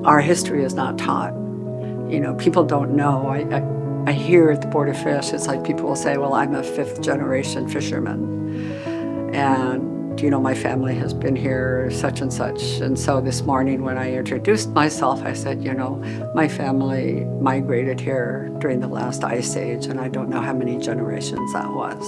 our history is not taught. You know, people don't know. I hear at the Board of Fish, it's like people will say, well, I'm a fifth generation fisherman. And, you know, my family has been here such and such. And so this morning when I introduced myself, I said, you know, my family migrated here during the last ice age, and I don't know how many generations that was.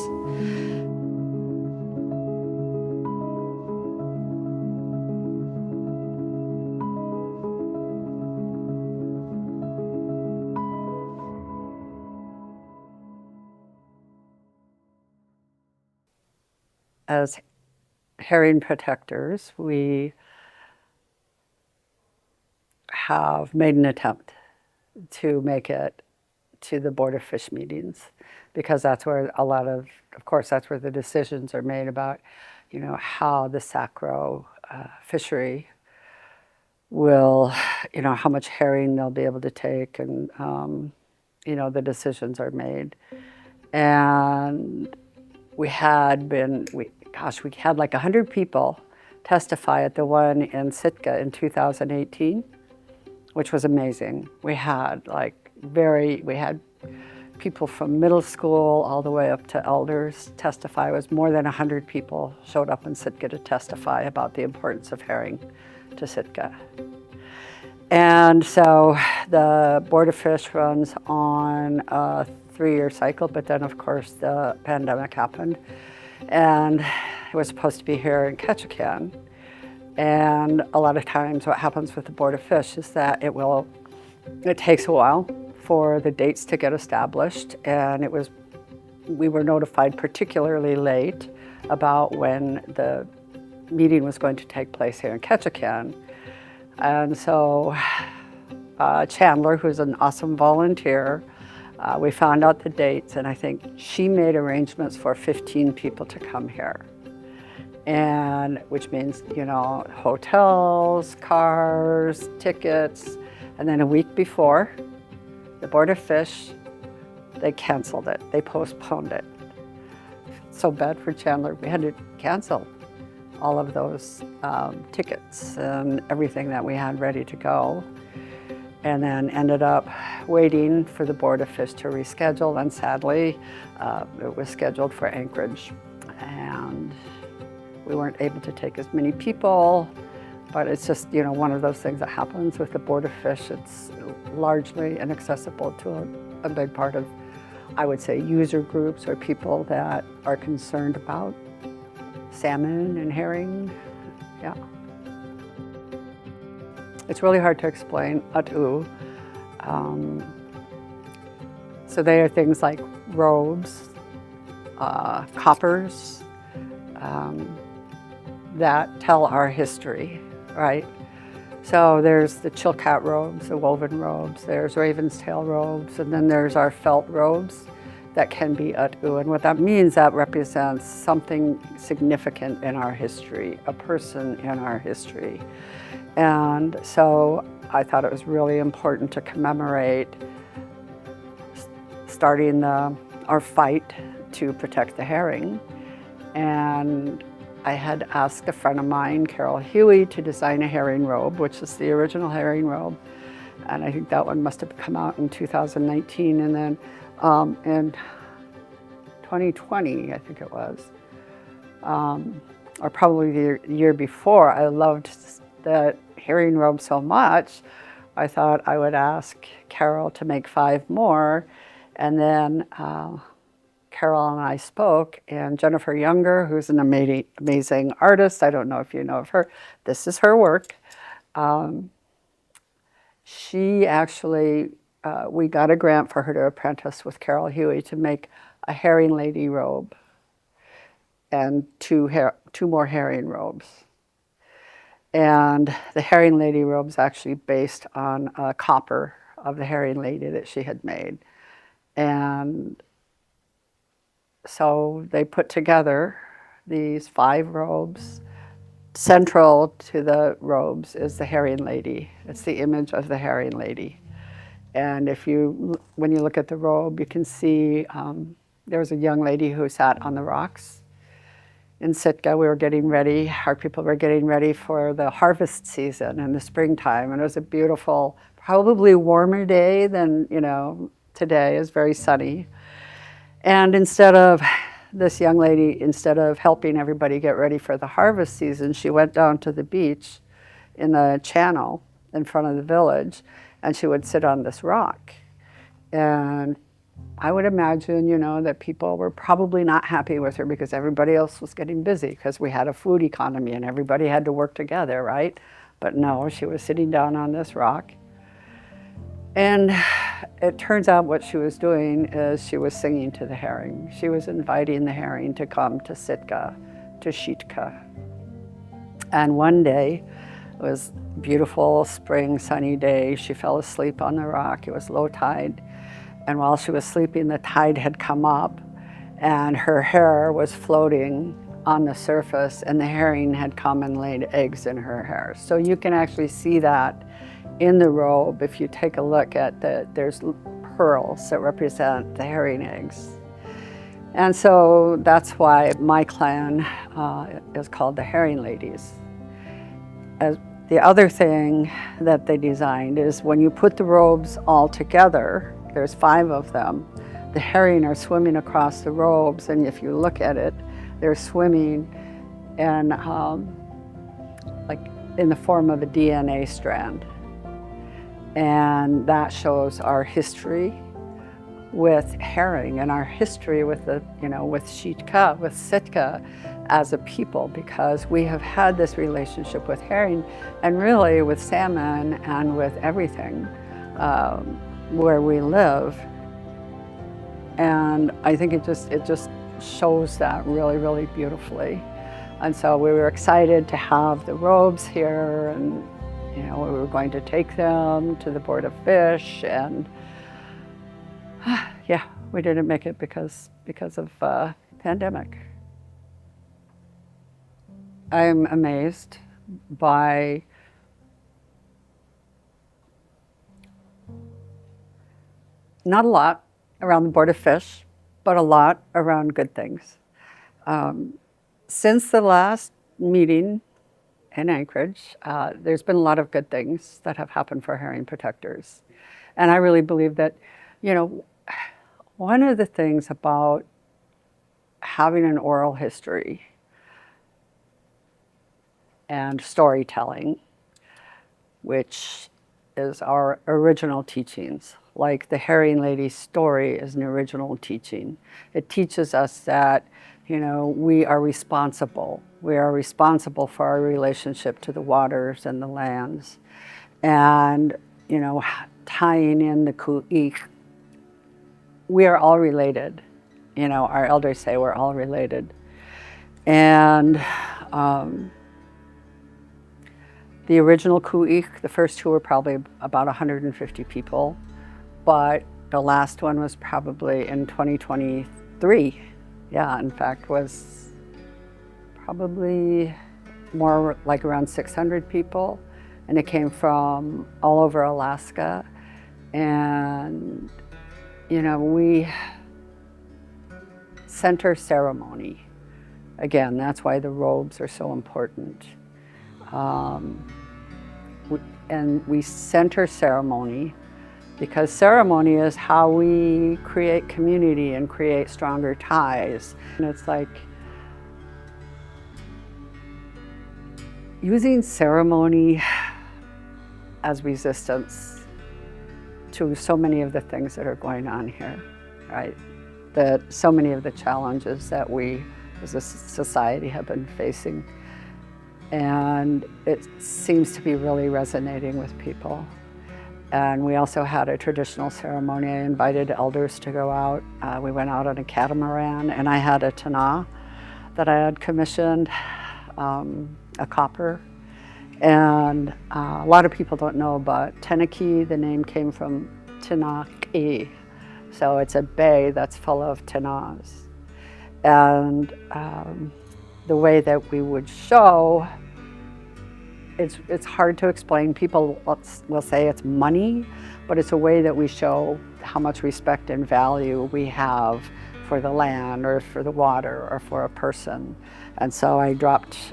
As herring protectors, we have made an attempt to make it to the Board of Fish meetings, because that's where a lot of course, that's where the decisions are made about, you know, how the sacro fishery will, you know, how much herring they'll be able to take, and you know, the decisions are made. And we had like 100 people testify at the one in Sitka in 2018, which was amazing. We had people from middle school all the way up to elders testify. It was more than 100 people showed up in Sitka to testify about the importance of herring to Sitka. And so the Board of Fish runs on a 3-year cycle, but then of course the pandemic happened, and it was supposed to be here in Ketchikan. And a lot of times what happens with the Board of Fish is that it takes a while for the dates to get established, and we were notified particularly late about when the meeting was going to take place here in Ketchikan. And so Chandler, who's an awesome volunteer, we found out the dates, and I think she made arrangements for 15 people to come here. And which means, you know, hotels, cars, tickets. And then a week before, the Board of Fish, they canceled it. They postponed it. So bad for Chandler. We had to cancel all of those tickets and everything that we had ready to go. And then ended up waiting for the Board of Fish to reschedule. And sadly, it was scheduled for Anchorage. And we weren't able to take as many people, but it's just, you know, one of those things that happens with the Board of Fish. It's largely inaccessible to a big part of, I would say, user groups or people that are concerned about salmon and herring. Yeah. It's really hard to explain atu. So they are things like robes, coppers, that tell our history, right? So there's the Chilkat robes, the woven robes, there's raven's tail robes, and then there's our felt robes that can be atu. And what that means, that represents something significant in our history, a person in our history. And so I thought it was really important to commemorate starting our fight to protect the herring. And I had asked a friend of mine, Carol Huey, to design a herring robe, which is the original herring robe. And I think that one must have come out in 2019. And then in 2020, I think it was, or probably the year before, I loved the herring robe so much, I thought I would ask Carol to make 5 more. And then Carol and I spoke, and Jennifer Younger, who's an amazing artist, I don't know if you know of her, this is her work. She actually, we got a grant for her to apprentice with Carol Huey to make a herring lady robe and 2 more herring robes. And the herring lady robe's actually based on a copper of the herring lady that she had made. And so they put together these 5 robes. Central to the robes is the herring lady. It's the image of the herring lady. And when you look at the robe, you can see there's a young lady who sat on the rocks. in Sitka, we were getting ready, our people were getting ready for the harvest season in the springtime. And it was a beautiful, probably warmer day than, today. Is very sunny. And this young lady, instead of helping everybody get ready for the harvest season, she went down to the beach in the channel in front of the village, and she would sit on this rock. And I would imagine, that people were probably not happy with her because everybody else was getting busy because we had a food economy and everybody had to work together, right? But no, she was sitting down on this rock. And it turns out what she was doing is she was singing to the herring. She was inviting the herring to come to Sitka, to Kh'asheechtlaa. And one day, it was a beautiful spring sunny day, she fell asleep on the rock. It was low tide. And while she was sleeping, the tide had come up and her hair was floating on the surface, and the herring had come and laid eggs in her hair. So you can actually see that in the robe. If you take a look at there's pearls that represent the herring eggs. And so that's why my clan is called the Herring Ladies. The other thing that they designed is when you put the robes all together, there's 5 of them. The herring are swimming across the robes, and if you look at it, they're swimming and like in the form of a DNA strand. And that shows our history with herring and our history with with Kh'asheechtlaa, with Sitka as a people, because we have had this relationship with herring and really with salmon and with everything. Where we live, and I think it just shows that really, really beautifully. And so we were excited to have the robes here, and we were going to take them to the Board of Fish, and yeah, we didn't make it because of pandemic. I'm amazed by not a lot around the Board of Fish, but a lot around good things. Since the last meeting in Anchorage, there's been a lot of good things that have happened for herring protectors. And I really believe that, one of the things about having an oral history and storytelling, which is our original teachings. Like the Herring Lady's story is an original teaching. It teaches us that, we are responsible. We are responsible for our relationship to the waters and the lands. And, tying in the Ku'ik, we are all related. Our elders say we're all related. And the original Ku'ik, the first 2 were probably about 150 people. But the last one was probably in 2023. Yeah, in fact, was probably more like around 600 people. And it came from all over Alaska. And, we center ceremony. Again, that's why the robes are so important. And we center ceremony because ceremony is how we create community and create stronger ties. And it's like using ceremony as resistance to so many of the things that are going on here, right? That so many of the challenges that we as a society have been facing. And it seems to be really resonating with people. And we also had a traditional ceremony. I invited elders to go out. We went out on a catamaran, and I had a tana that I had commissioned, a copper. And a lot of people don't know, but Tenaki, the name came from Tinaki. So it's a bay that's full of tanas. And the way that we would show, it's hard to explain. People will say it's money, but it's a way that we show how much respect and value we have for the land or for the water or for a person. And so I dropped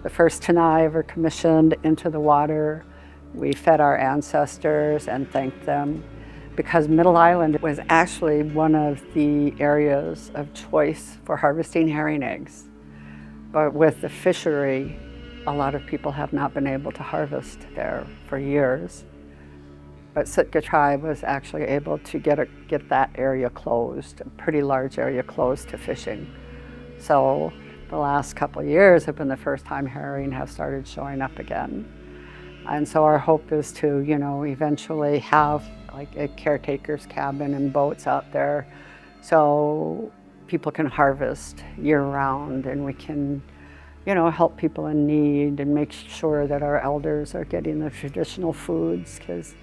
the first tuna I ever commissioned into the water. We fed our ancestors and thanked them, because Middle Island was actually one of the areas of choice for harvesting herring eggs. But with the fishery, a lot of people have not been able to harvest there for years. But Sitka tribe was actually able to get that area closed, a pretty large area closed to fishing. So the last couple of years have been the first time herring have started showing up again. And so our hope is to, eventually have like a caretaker's cabin and boats out there so people can harvest year-round, and we can, help people in need and make sure that our elders are getting the traditional foods, because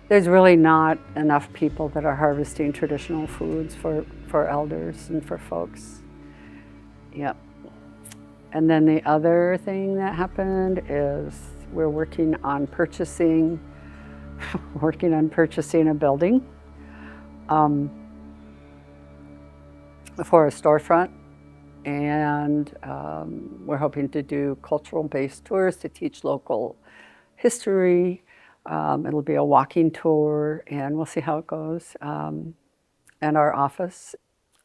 there's really not enough people that are harvesting traditional foods for elders and for folks. Yep. And then the other thing that happened is we're working on purchasing a building for a storefront, and we're hoping to do cultural-based tours to teach local history. It'll be a walking tour, and we'll see how it goes, and our office.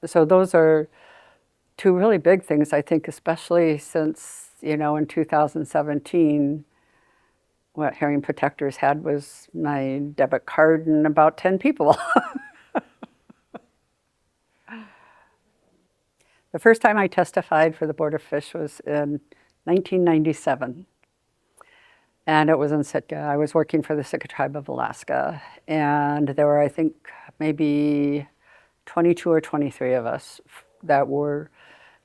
So those are two really big things, I think, especially since, in 2017, what Herring Protectors had was my debit card and about 10 people. The first time I testified for the Board of Fish was in 1997. And it was in Sitka. I was working for the Sitka Tribe of Alaska. And there were, I think, maybe 22 or 23 of us that were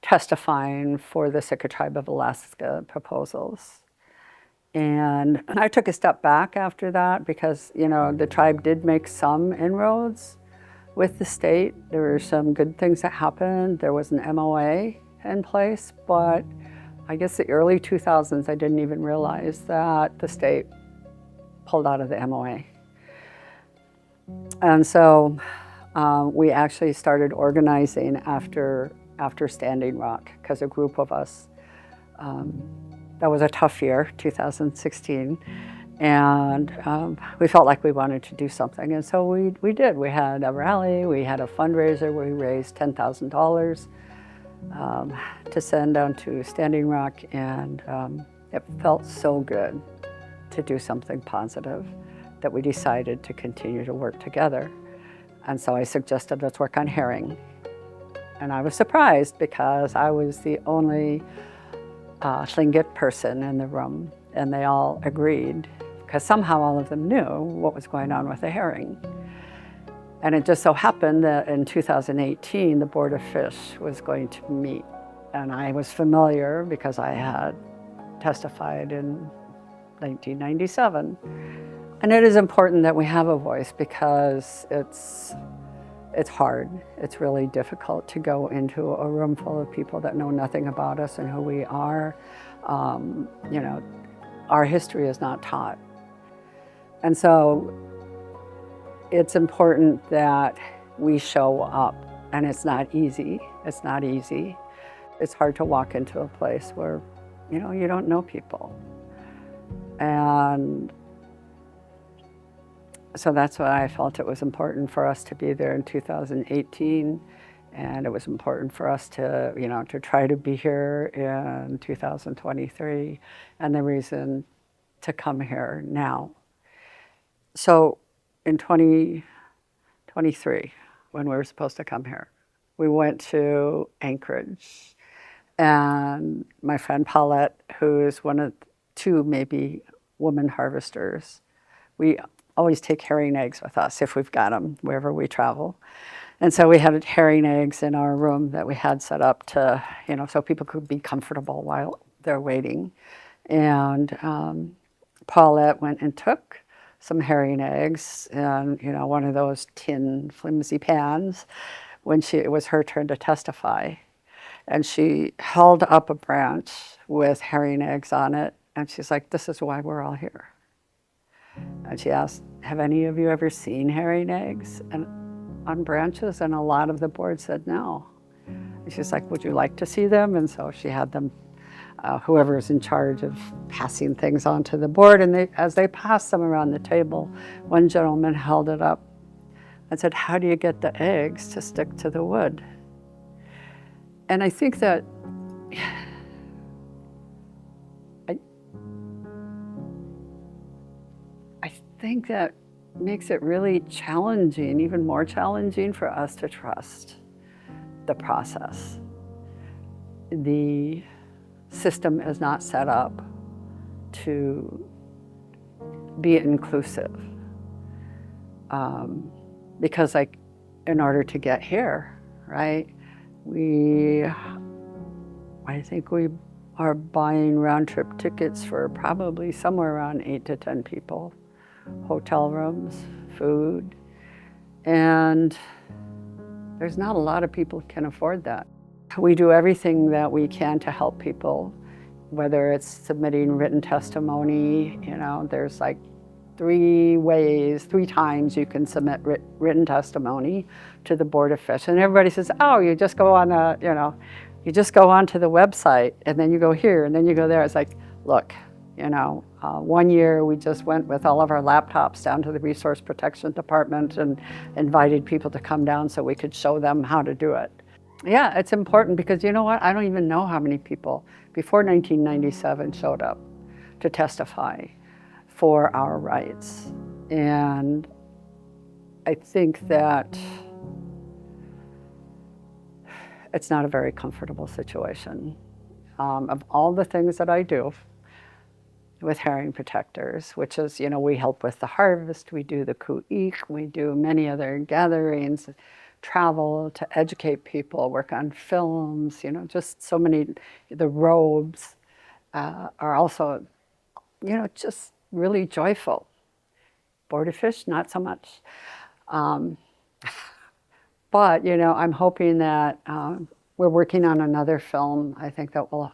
testifying for the Sitka Tribe of Alaska proposals. And I took a step back after that because, the tribe did make some inroads with the state. There were some good things that happened. There was an MOA in place, but I guess the early 2000s, I didn't even realize that the state pulled out of the MOA. And so we actually started organizing after Standing Rock, because a group of us, that was a tough year, 2016, and we felt like we wanted to do something, and so we did. We had a rally, we had a fundraiser where we raised $10,000 to send down to Standing Rock, and it felt so good to do something positive that we decided to continue to work together. And so I suggested, let's work on herring. And I was surprised because I was the only Tlingit person in the room, and they all agreed, because somehow all of them knew what was going on with the herring. And it just so happened that in 2018, the Board of Fish was going to meet. And I was familiar because I had testified in 1997. And it is important that we have a voice, because it's hard. It's really difficult to go into a room full of people that know nothing about us and who we are. Our history is not taught. And so it's important that we show up, and it's not easy. It's not easy. It's hard to walk into a place where, you don't know people. And so that's why I felt it was important for us to be there in 2018, and it was important for us to, to try to be here in 2023, and the reason to come here now. So in 2023, when we were supposed to come here, we went to Anchorage, and my friend Paulette, who is one of two maybe women harvesters, we always take herring eggs with us if we've got them wherever we travel. And so we had herring eggs in our room that we had set up to, so people could be comfortable while they're waiting. And Paulette went and took some herring eggs in, one of those tin flimsy pans when it was her turn to testify. And she held up a branch with herring eggs on it, and she's like, "This is why we're all here." And she asked, "Have any of you ever seen herring eggs?" And on branches, and a lot of the board said no. And she's like, would you like to see them? And so she had them, whoever is in charge of passing things onto the board, and as they passed them around the table, one gentleman held it up and said, how do you get the eggs to stick to the wood? And I think that I think that makes it really challenging, even more challenging for us to trust the process. The system is not set up to be inclusive. Because like, in order to get here, right, I think we are buying round-trip tickets for probably somewhere around 8 to 10 people, hotel rooms, food, and there's not a lot of people who can afford that. We do everything that we can to help people, whether it's submitting written testimony. You know, there's like 3 times you can submit written testimony to the Board of Fish. And everybody says, oh, you just go on you just go onto the website and then you go here and then you go there. It's like, look, one year we just went with all of our laptops down to the Resource Protection Department and invited people to come down so we could show them how to do it. Yeah, it's important because you know what? I don't even know how many people before 1997 showed up to testify for our rights. And I think that it's not a very comfortable situation. Of all the things that I do with herring protectors, which is, we help with the harvest, we do the ku'ik, we do many other gatherings, travel to educate people, work on films, just so many, the robes are also, just really joyful. Board of Fish, not so much. But, I'm hoping that we're working on another film, I think that will,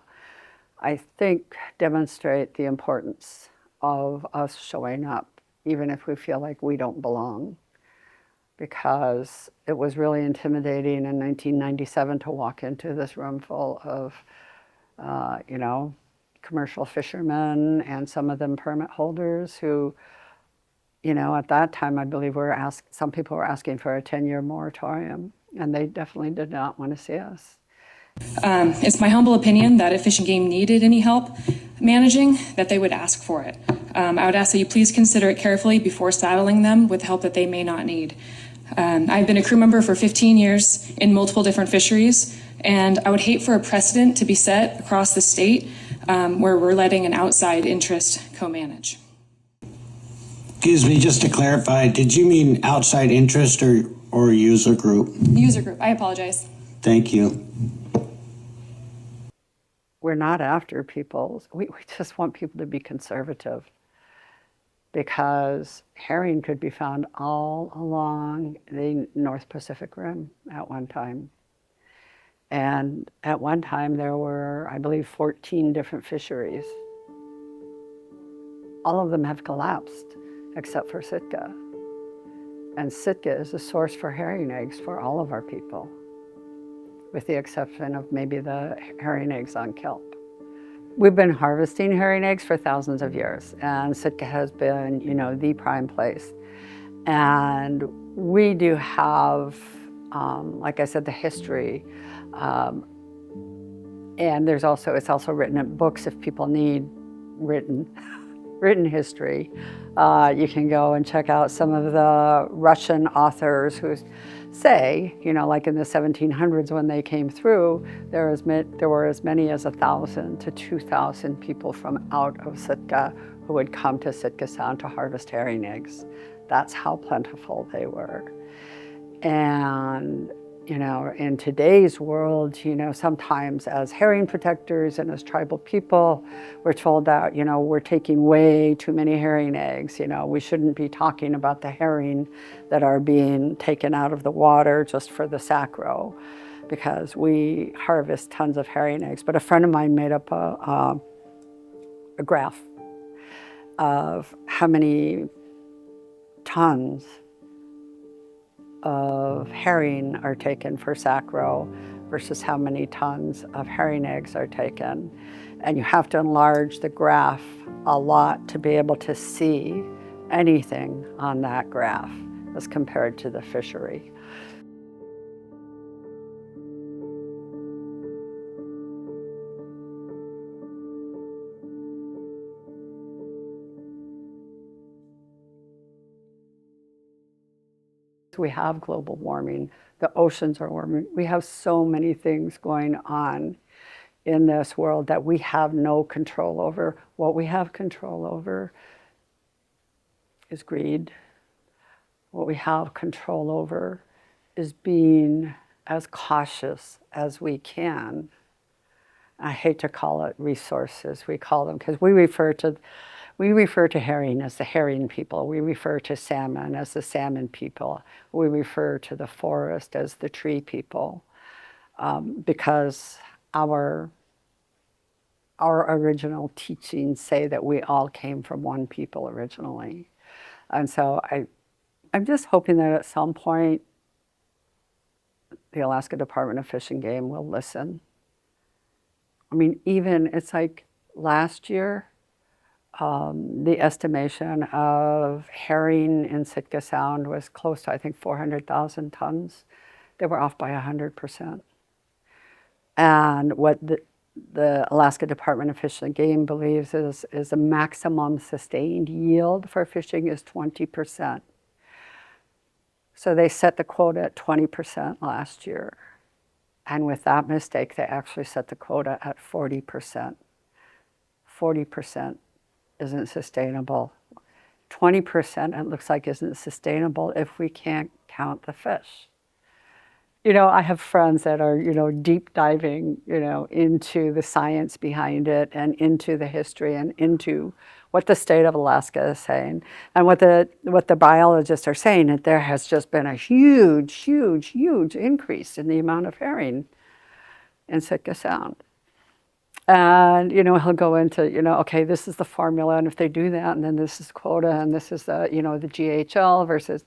demonstrate the importance of us showing up, even if we feel like we don't belong. Because it was really intimidating in 1997 to walk into this room full of, commercial fishermen and some of them permit holders who, at that time, I believe some people were asking for a 10-year moratorium, and they definitely did not want to see us. It's my humble opinion that if Fish and Game needed any help managing, that they would ask for it. I would ask that you please consider it carefully before saddling them with help that they may not need. I've been a crew member for 15 years in multiple different fisheries, and I would hate for a precedent to be set across the state where we're letting an outside interest co-manage. Excuse me, just to clarify, did you mean outside interest or user group? User group, I apologize. Thank you. We're not after people. We just want people to be conservative, because herring could be found all along the North Pacific Rim at one time. And at one time there were, I believe, 14 different fisheries. All of them have collapsed except for Sitka. And Sitka is a source for herring eggs for all of our people, with the exception of maybe the herring eggs on kelp. We've been harvesting herring eggs for thousands of years, and Sitka has been, the prime place. And we do have, like I said, the history. And it's also written in books if people need written history. You can go and check out some of the Russian authors who say, like in the 1700s when they came through, there were as many as 1,000 to 2,000 people from out of Sitka who would come to Sitka Sound to harvest herring eggs. That's how plentiful they were. And, in today's world, sometimes as herring protectors and as tribal people, we're told that, we're taking way too many herring eggs. We shouldn't be talking about the herring that are being taken out of the water just for the sacro, because we harvest tons of herring eggs. But a friend of mine made up a graph of how many tons of herring are taken for sacro versus how many tons of herring eggs are taken. And you have to enlarge the graph a lot to be able to see anything on that graph as compared to the fishery. We have global warming, the oceans are warming. We have so many things going on in this world that we have no control over. What we have control over is greed. What we have control over is being as cautious as we can. I hate to call it resources, we call them, because we refer to herring as the herring people. We refer to salmon as the salmon people. We refer to the forest as the tree people, because our original teachings say that we all came from one people originally. And so I'm just hoping that at some point the Alaska Department of Fish and Game will listen. I mean, even it's like last year, the estimation of herring in Sitka Sound was close to, I think, 400,000 tons. They were off by 100%. And what the Alaska Department of Fish and Game believes is the maximum sustained yield for fishing is 20%. So they set the quota at 20% last year. And with that mistake, they actually set the quota at 40%. 40% isn't sustainable. 20% it looks like isn't sustainable if we can't count the fish. You know, I have friends that are, deep diving, into the science behind it and into the history and into what the state of Alaska is saying. And what the biologists are saying, that there has just been a huge, huge, huge increase in the amount of herring in Sitka Sound. And, he'll go into, okay, this is the formula, and if they do that, and then this is quota, and this is the, the GHL versus,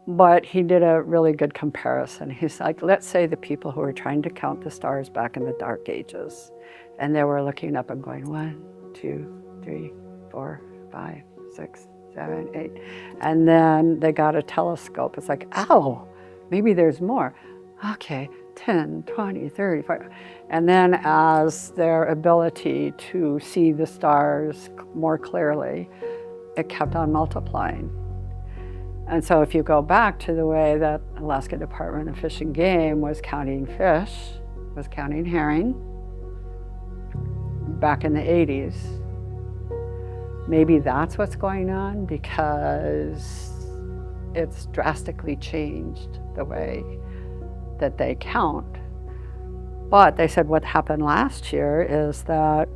But he did a really good comparison. He's like, let's say the people who were trying to count the stars back in the Dark Ages, and they were looking up and going 1, 2, 3, 4, 5, 6, 7, 8, and then they got a telescope. It's like, ow, maybe there's more. Okay, 10, 20, 30, 40. And then as their ability to see the stars more clearly, it kept on multiplying. And so if you go back to the way that Alaska Department of Fish and Game was counting fish, was counting herring, back in the 80s, maybe that's what's going on, because it's drastically changed the way that they count. But they said what happened last year is that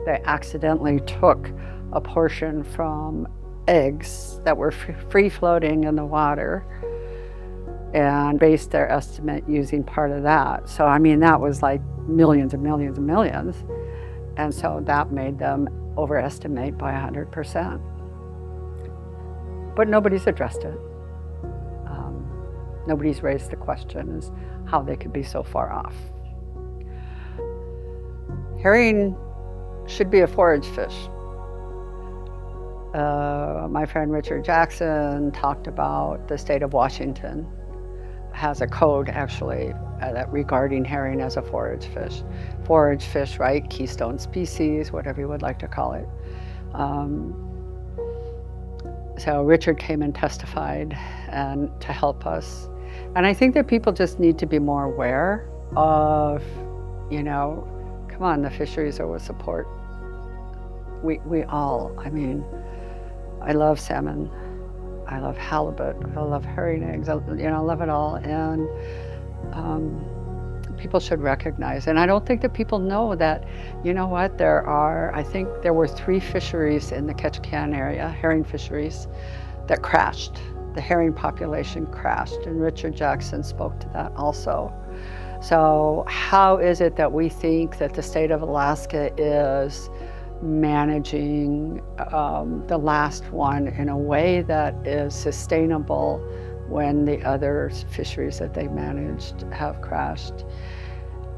they accidentally took a portion from eggs that were free floating in the water and based their estimate using part of that. So I mean, that was like millions and millions and millions. And so that made them overestimate by 100%. But nobody's addressed it. Nobody's raised the question as how they could be so far off. Herring should be a forage fish. My friend Richard Jackson talked about the state of Washington has a code actually regarding herring as a forage fish. Forage fish, right? Keystone species, whatever you would like to call it. So Richard came and testified and to help us. And I think that people just need to be more aware of, come on, the fisheries are with support. We all, I mean, I love salmon, I love halibut, I love herring eggs, I love it all. And people should recognize. And I don't think that people know that, I think there were 3 fisheries in the Ketchikan area, herring fisheries, that crashed. The herring population crashed, and Richard Jackson spoke to that also. So how is it that we think that the state of Alaska is managing the last one in a way that is sustainable when the other fisheries that they managed have crashed.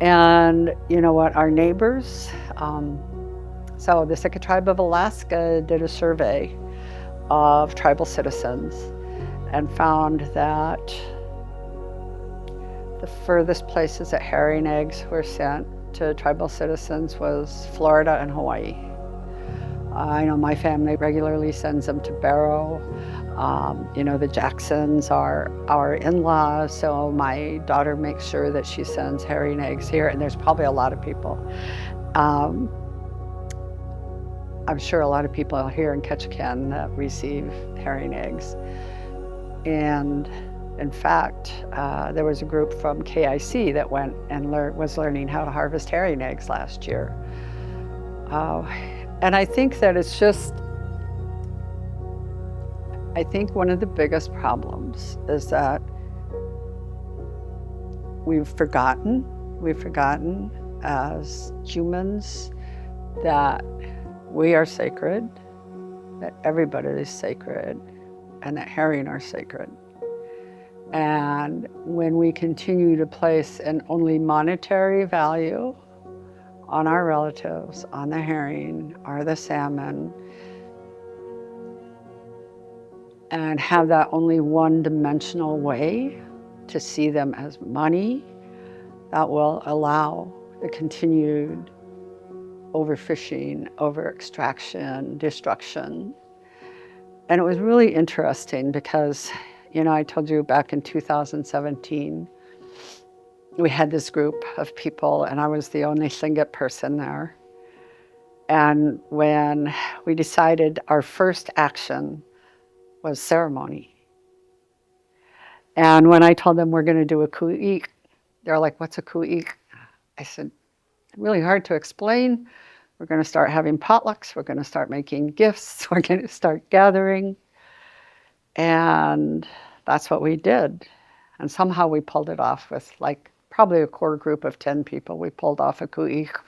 And you know what, our neighbors, so the Sitka Tribe of Alaska did a survey of tribal citizens and found that the furthest places that herring eggs were sent to tribal citizens was Florida and Hawaii. I know my family regularly sends them to Barrow. You know, the Jacksons are our in-laws, so my daughter makes sure that she sends herring eggs here, and there's probably a lot of people. I'm sure a lot of people here in Ketchikan that receive herring eggs. And in fact, there was a group from KIC that went and was learning how to harvest herring eggs last year. And I think that it's just, I think one of the biggest problems is that we've forgotten as humans that we are sacred, that everybody is sacred, and that herring are sacred. And when we continue to place an only monetary value on our relatives, on the herring or the salmon, and have that only one-dimensional way to see them as money, that will allow the continued overfishing, over-extraction, destruction. And it was really interesting because, you know, I told you back in 2017, we had this group of people and I was the only Tlingit person there. And when we decided our first action was ceremony. And when I told them we're going to do a ku'ik, they're like, what's a ku'ik? I said, really hard to explain. We're going to start having potlucks. We're going to start making gifts. We're going to start gathering. And that's what we did. And somehow we pulled it off with like probably a core group of 10 people. We pulled off a ku'ik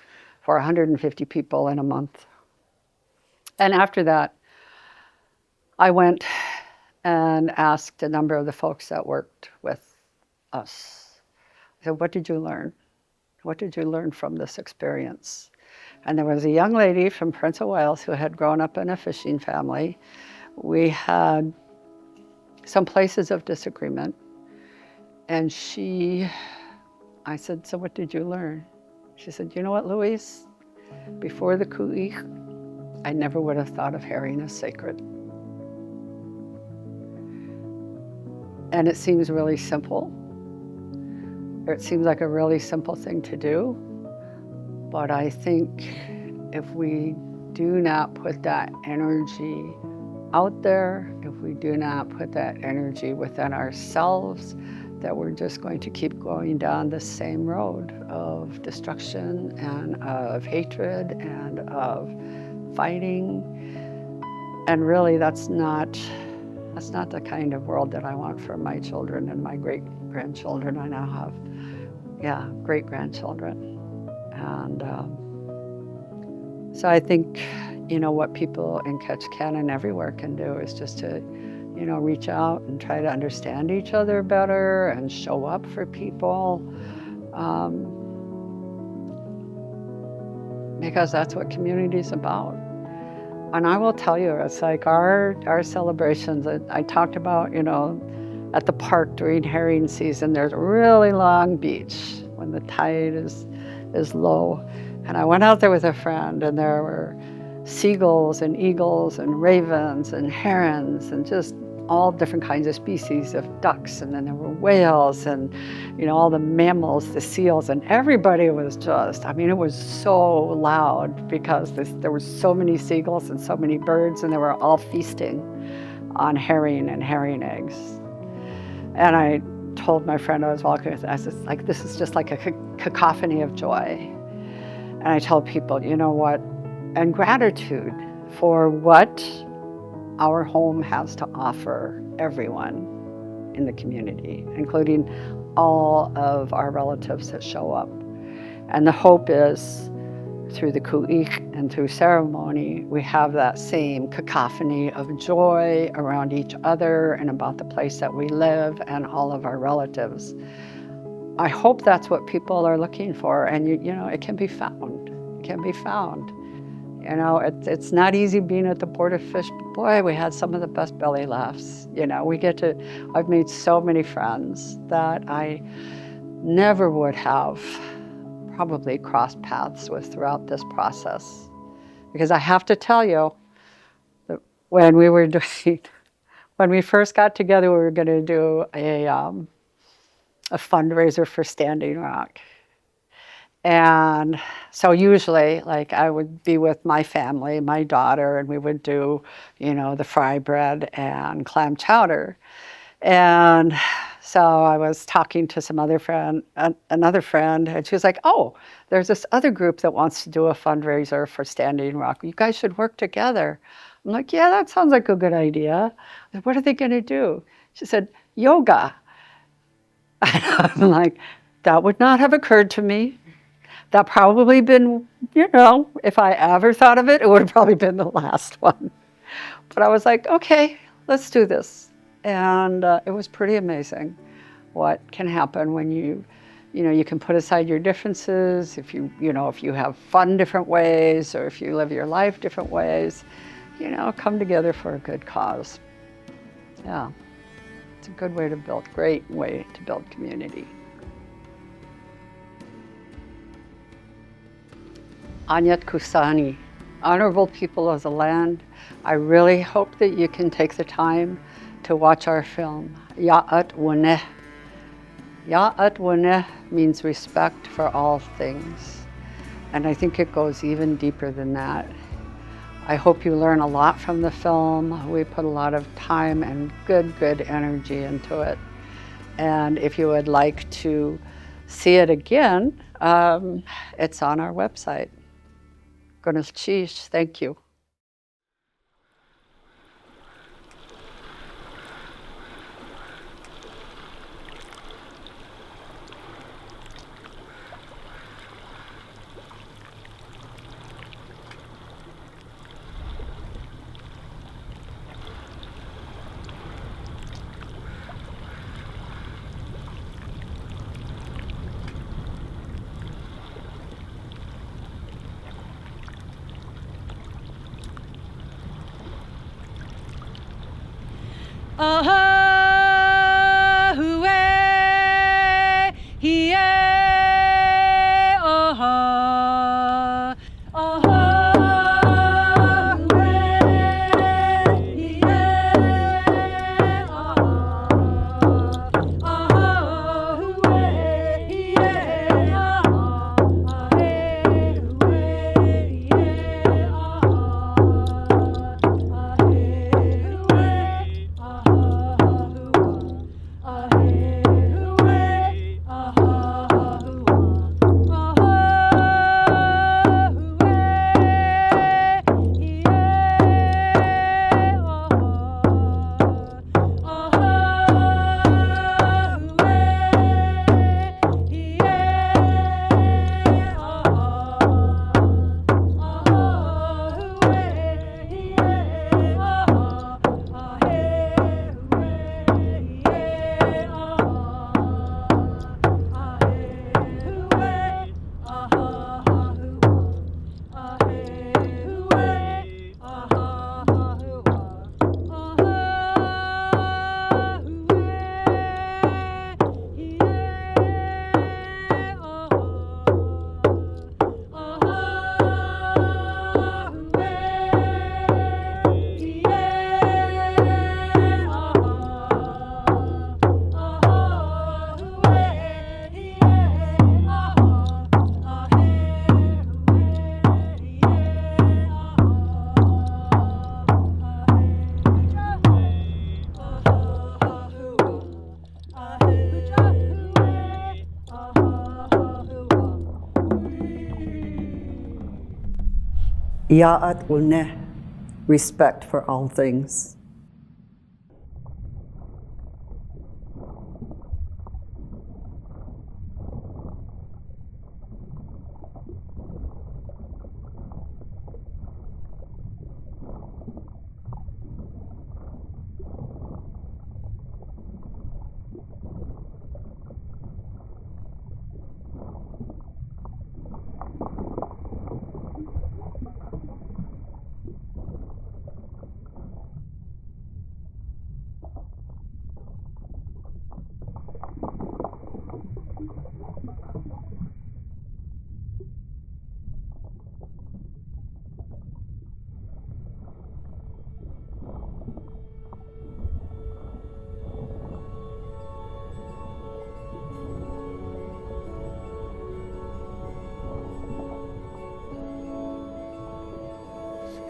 for 150 people in a month. And after that, I went and asked a number of the folks that worked with us. I said, what did you learn? What did you learn from this experience? And there was a young lady from Prince of Wales who had grown up in a fishing family. We had some places of disagreement. And I said, so what did you learn? She said, you know what, Louise? Before the ku'ik, I never would have thought of herring as sacred. And it seems really simple. Or it seems like a really simple thing to do. But I think if we do not put that energy out there, if we do not put that energy within ourselves, that we're just going to keep going down the same road of destruction and of hatred and of fighting. And really, that's not the kind of world that I want for my children and my great-grandchildren. I now have, great-grandchildren. And so I think, you know, what people in Ketchikan and everywhere can do is just to, you know, reach out and try to understand each other better and show up for people. Because that's what community is about. And I will tell you, it's like our celebrations that I talked about, you know, at the park during herring season, there's a really long beach when the tide is low. And I went out there with a friend and there were seagulls and eagles and ravens and herons and just all different kinds of species of ducks. And then there were whales and, you know, all the mammals, the seals, and everybody was just, I mean, it was so loud because there were so many seagulls and so many birds and they were all feasting on herring and herring eggs. And I told my friend I was walking with, I was like, this is just like a cacophony of joy. And I tell people, you know what, and gratitude for what our home has to offer everyone in the community, including all of our relatives that show up. And the hope is through the ku'ik and through ceremony, we have that same cacophony of joy around each other and about the place that we live and all of our relatives. I hope that's what people are looking for, and you know, it can be found. It can be found. You know, it's not easy being at the Port of Fish, but boy, we had some of the best belly laughs. You know, I've made so many friends that I never would have probably crossed paths with throughout this process. Because I have to tell you, that when we first got together, we were going to do a fundraiser for Standing Rock. And so usually, like, I would be with my family, my daughter, and we would do, you know, the fry bread and clam chowder. And so I was talking to another friend, and she was like, "Oh, there's this other group that wants to do a fundraiser for Standing Rock. You guys should work together." I'm like, "Yeah, that sounds like a good idea." I said, "What are they going to do?" She said, "Yoga." I'm like, that would not have occurred to me. That probably been, you know, if I ever thought of it, it would have probably been the last one. But I was like, okay, let's do this. And it was pretty amazing what can happen when you know, you can put aside your differences, if you have fun different ways, or if you live your life different ways, you know, come together for a good cause. Yeah, it's a great way to build community. Anyat Kusani, honorable people of the land, I really hope that you can take the time to watch our film, Yáa At Wooné. Yáa At Wooné means respect for all things. And I think it goes even deeper than that. I hope you learn a lot from the film. We put a lot of time and good energy into it. And if you would like to see it again, it's on our website. Kh'asheechtlaa, thank you. Yáa At Wooné, respect for all things.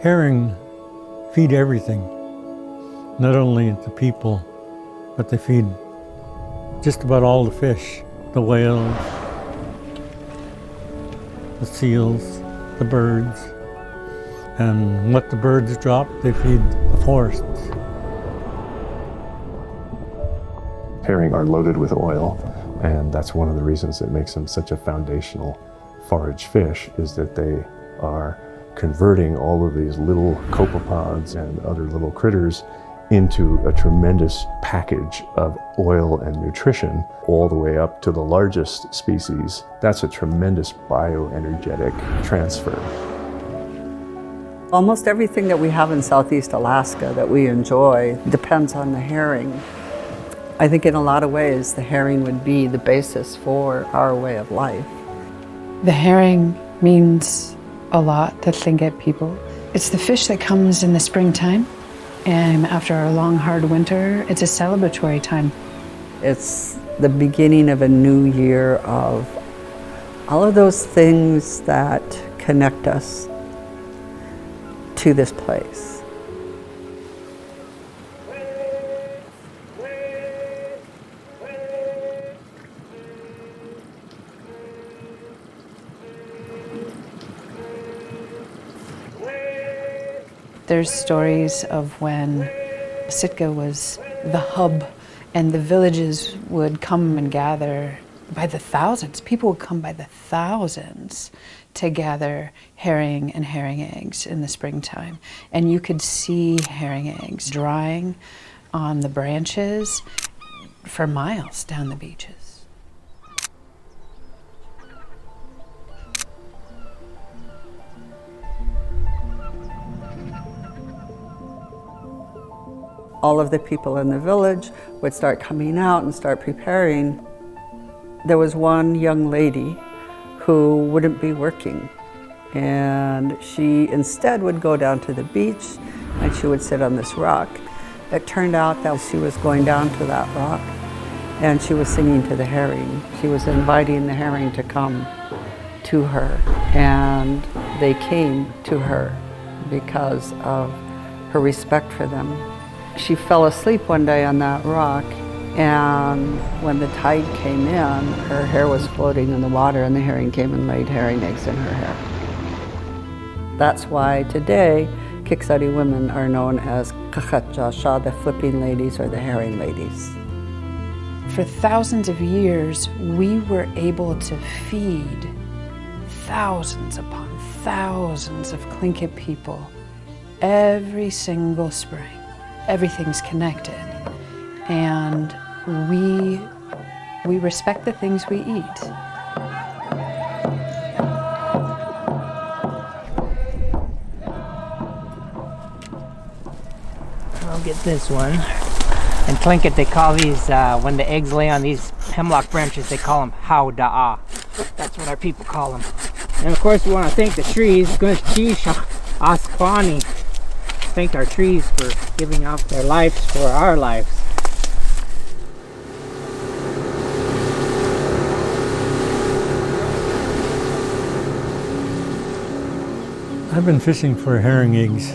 Herring feed everything, not only the people, but they feed just about all the fish, the whales, the seals, the birds, and what the birds drop, they feed the forests. Herring are loaded with oil, and that's one of the reasons that makes them such a foundational forage fish, is that they are converting all of these little copepods and other little critters into a tremendous package of oil and nutrition, all the way up to the largest species. That's a tremendous bioenergetic transfer. Almost everything that we have in Southeast Alaska that we enjoy depends on the herring. I think in a lot of ways the herring would be the basis for our way of life. The herring means a lot to Tlingit people. It's the fish that comes in the springtime, and after our long, hard winter, it's a celebratory time. It's the beginning of a new year of all of those things that connect us to this place. There's stories of when Sitka was the hub and the villages would come and gather by the thousands. People would come by the thousands to gather herring and herring eggs in the springtime. And you could see herring eggs drying on the branches for miles down the beaches. All of the people in the village would start coming out and start preparing. There was one young lady who wouldn't be working, and she instead would go down to the beach and she would sit on this rock. It turned out that she was going down to that rock and she was singing to the herring. She was inviting the herring to come to her, and they came to her because of her respect for them. She fell asleep one day on that rock, and when the tide came in, her hair was floating in the water, and the herring came and laid herring eggs in her hair. That's why today, Kiksari women are known as Kh'asheechtlaa, the flipping ladies or the herring ladies. For thousands of years, we were able to feed thousands upon thousands of Tlingit people every single spring. Everything's connected, and we respect the things we eat. I'll get this one. In Tlingit, they call these, when the eggs lay on these hemlock branches, they call them hauda'a. That's what our people call them. And of course, we want to thank the trees. Asquani. Thank our trees for giving up their lives for our lives. I've been fishing for herring eggs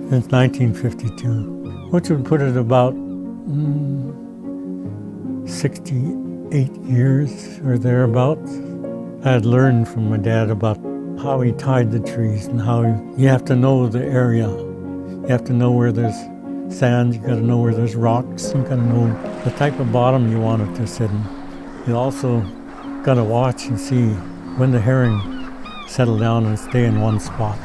since 1952, which would put it about 68 years or thereabouts. I had learned from my dad about how he tied the trees and how you have to know the area. You have to know where there's sand, you gotta know where there's rocks, you gotta know the type of bottom you want it to sit in. You also gotta watch and see when the herring settle down and stay in one spot.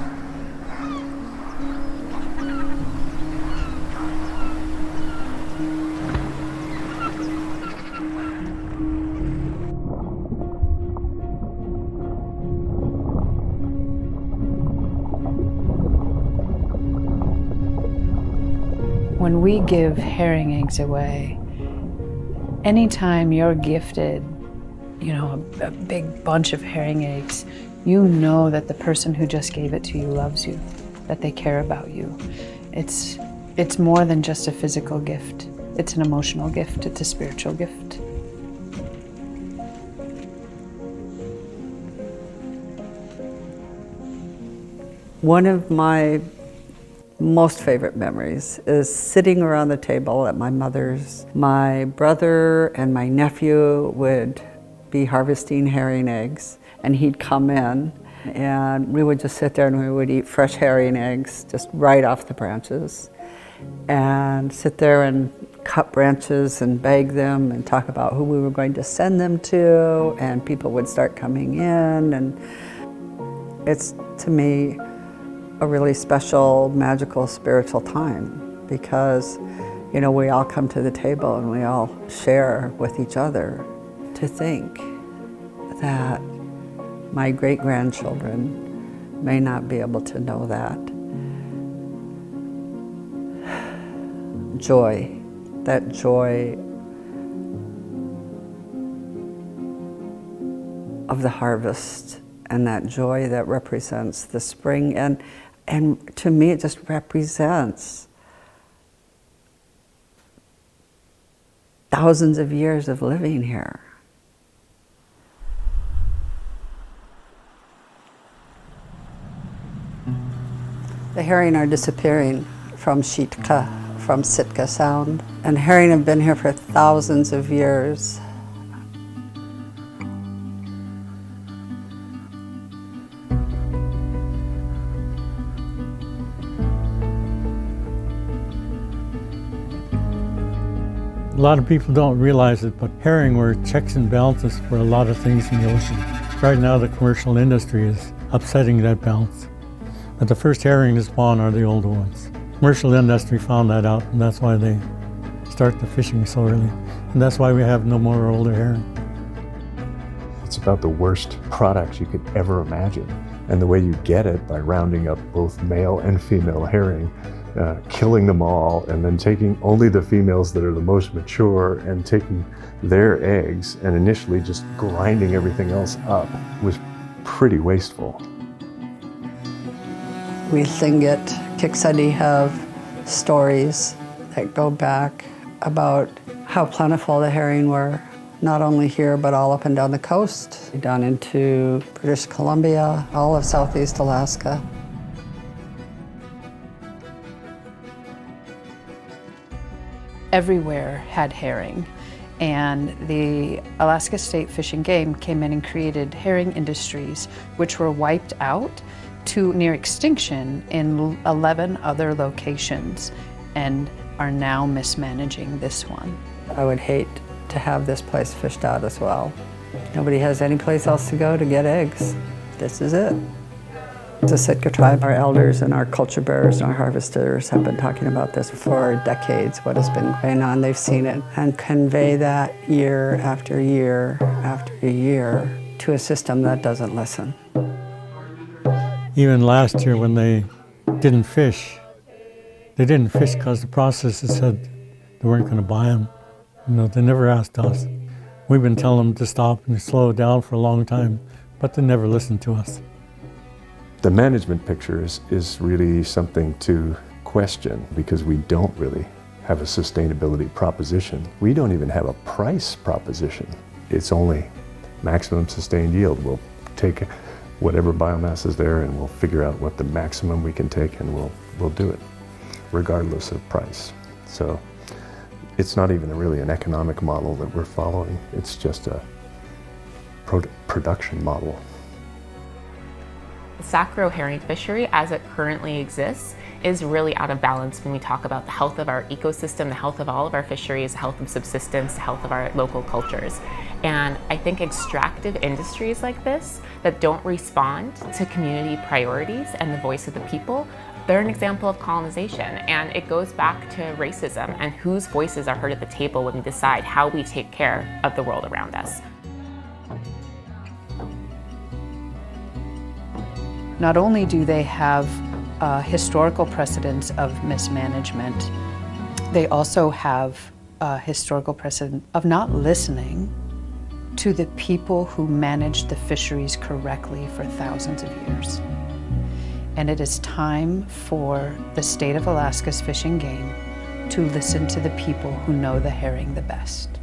When we give herring eggs away, anytime you're gifted, a big bunch of herring eggs, you know that the person who just gave it to you loves you, that they care about you. It's more than just a physical gift. It's an emotional gift. It's a spiritual gift. One of my most favorite memories is sitting around the table at my mother's. My brother and my nephew would be harvesting herring eggs, and he'd come in, and we would just sit there and we would eat fresh herring eggs just right off the branches, and sit there and cut branches and bag them and talk about who we were going to send them to, and people would start coming in, and it's, to me, a really special, magical, spiritual time because, we all come to the table and we all share with each other. To think that my great-grandchildren may not be able to know that. Joy, that joy of the harvest and that joy that represents the spring, and to me it just represents thousands of years of living here. The herring are disappearing from Kh'asheechtlaa, from Sitka Sound, and herring have been here for thousands of years. A lot of people don't realize it, but herring were checks and balances for a lot of things in the ocean. Right now the commercial industry is upsetting that balance. But the first herring to spawn are the older ones. Commercial industry found that out, and that's why they start the fishing so early. And that's why we have no more older herring. It's about the worst products you could ever imagine. And the way you get it by rounding up both male and female herring, killing them all, and then taking only the females that are the most mature and taking their eggs and initially just grinding everything else up was pretty wasteful. We Tlingit, Kiksadi have stories that go back about how plentiful the herring were, not only here, but all up and down the coast, down into British Columbia, all of Southeast Alaska. Everywhere had herring, and the Alaska State Fish and Game came in and created herring industries, which were wiped out to near extinction in 11 other locations and are now mismanaging this one. I would hate to have this place fished out as well. Nobody has any place else to go to get eggs. This is it. The Sitka tribe, our elders and our culture bearers and our harvesters have been talking about this for decades, what has been going on. They've seen it and convey that year after year after year to a system that doesn't listen. Even last year when they didn't fish because the processors said they weren't going to buy them. They never asked us. We've been telling them to stop and slow it down for a long time, but they never listened to us. The management picture is really something to question because we don't really have a sustainability proposition. We don't even have a price proposition. It's only maximum sustained yield. We'll take whatever biomass is there and we'll figure out what the maximum we can take and we'll do it, regardless of price. So it's not even really an economic model that we're following. It's just a production model. The Sacro herring fishery, as it currently exists, is really out of balance when we talk about the health of our ecosystem, the health of all of our fisheries, the health of subsistence, the health of our local cultures. And I think extractive industries like this that don't respond to community priorities and the voice of the people, they're an example of colonization. And it goes back to racism and whose voices are heard at the table when we decide how we take care of the world around us. Not only do they have historical precedents of mismanagement, They also have a historical precedent of not listening to the people who managed the fisheries correctly for thousands of years. And it is time for the state of Alaska's Fish and Game to listen to the people who know the herring the best.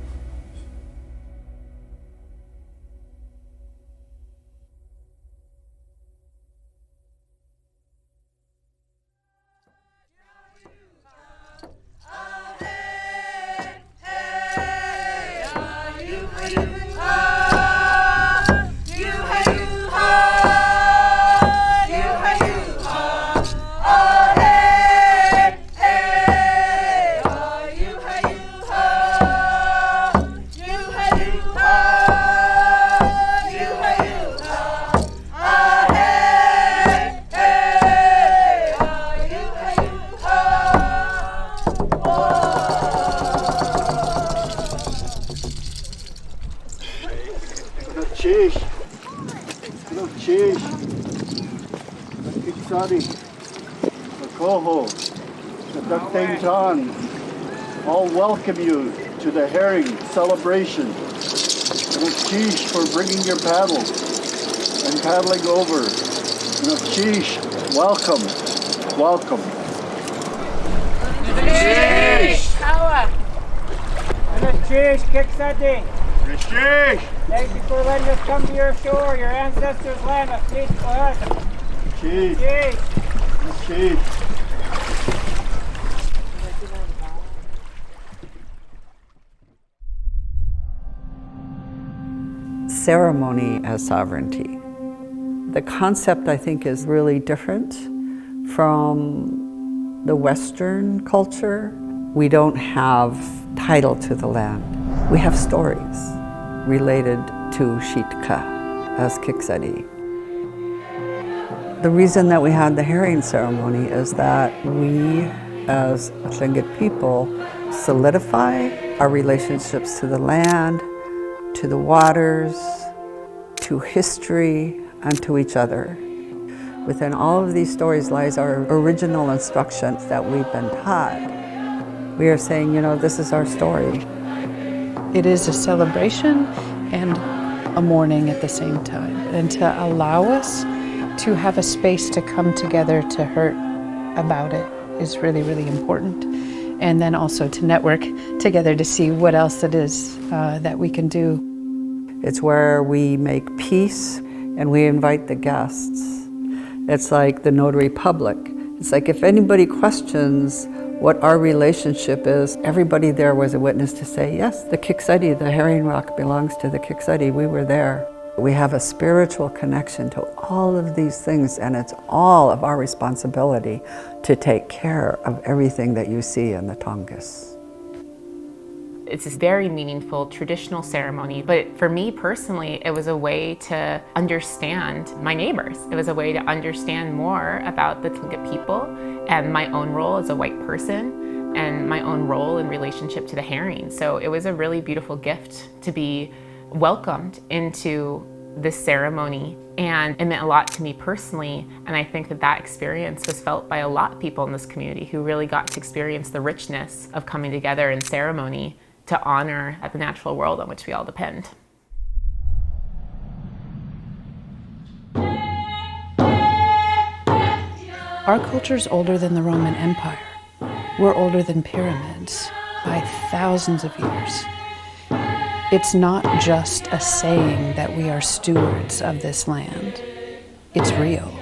All welcome you to the herring celebration. Kh'asheech for bringing your paddle and paddling over. Kh'asheech, welcome, welcome. Kh'asheech! Kh'asheech, Kiksadi! Kh'asheech! Thank you for letting us come to your shore, your ancestors' land of Kh'asheechtlaa. Kh'asheech! Kh'asheech! Ceremony as sovereignty. The concept, I think, is really different from the Western culture. We don't have title to the land. We have stories related to Kh'asheechtlaa as Kiksadi. The reason that we had the herring ceremony is that we, as Tlingit people, solidify our relationships to the land, to the waters, to history, and to each other. Within all of these stories lies our original instructions that we've been taught. We are saying, you know, this is our story. It is a celebration and a mourning at the same time. And to allow us to have a space to come together to hurt about it is really, really important. And then also to network together to see what else it is that we can do. It's where we make peace and we invite the guests. It's like the notary public. It's like if anybody questions what our relationship is, everybody there was a witness to say, yes, the Kiksadi, the herring rock belongs to the Kiksadi, we were there. We have a spiritual connection to all of these things, and it's all of our responsibility to take care of everything that you see in the Tongass. It's this very meaningful traditional ceremony, but for me personally, it was a way to understand my neighbors. It was a way to understand more about the Tlingit people and my own role as a white person and my own role in relationship to the herring. So it was a really beautiful gift to be welcomed into this ceremony, and it meant a lot to me personally, and I think that that experience was felt by a lot of people in this community who really got to experience the richness of coming together in ceremony to honor the natural world on which we all depend. Our culture is older than the Roman Empire. We're older than pyramids by thousands of years. It's not just a saying that we are stewards of this land. It's real.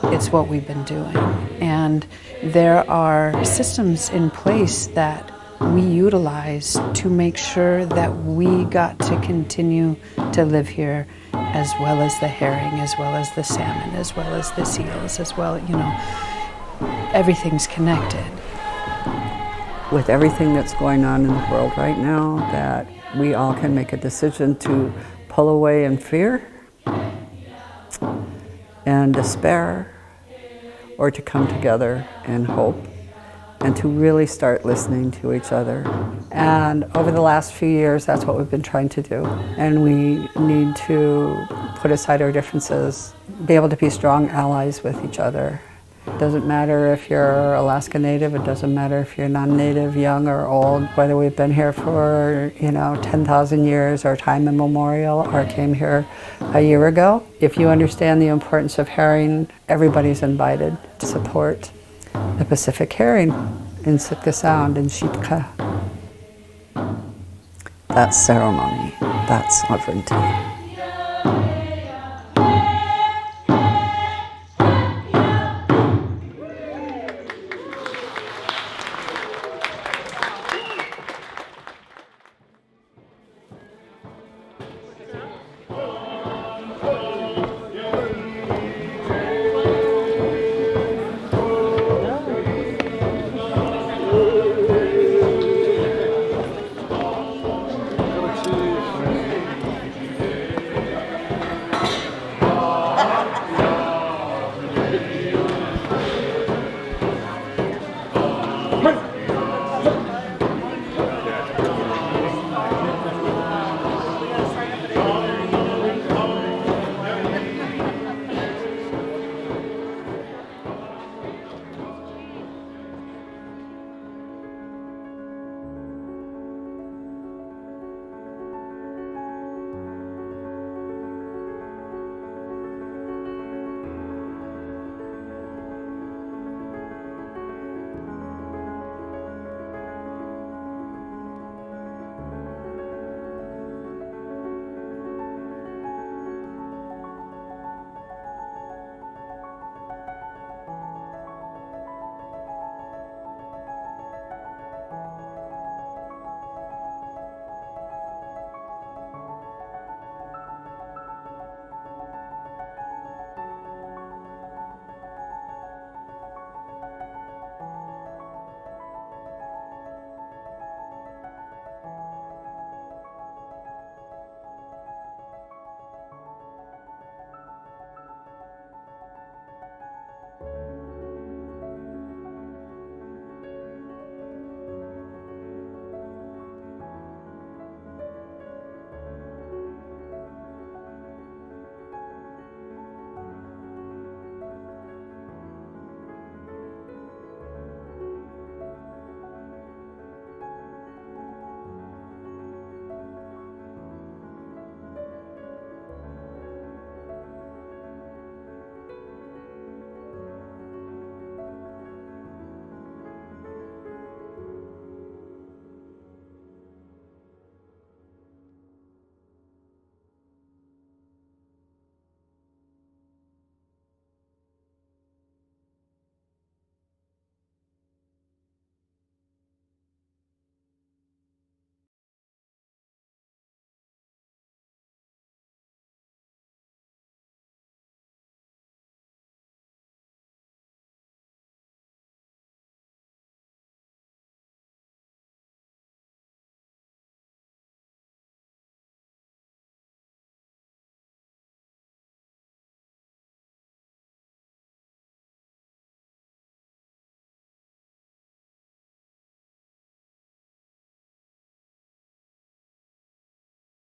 It's what we've been doing. And there are systems in place that we utilize to make sure that we got to continue to live here, as well as the herring, as well as the salmon, as well as the seals, as well, you know, everything's connected. With everything that's going on in the world right now, that we all can make a decision to pull away in fear and despair, or to come together in hope and to really start listening to each other. And over the last few years, that's what we've been trying to do. And we need to put aside our differences, be able to be strong allies with each other, It doesn't matter if you're Alaska Native, it doesn't matter if you're non-Native, young or old, whether we've been here for, 10,000 years or time immemorial or came here a year ago. If you understand the importance of herring, everybody's invited to support the Pacific herring in Sitka Sound in Kh'asheechtlaa. That's ceremony, that's sovereignty.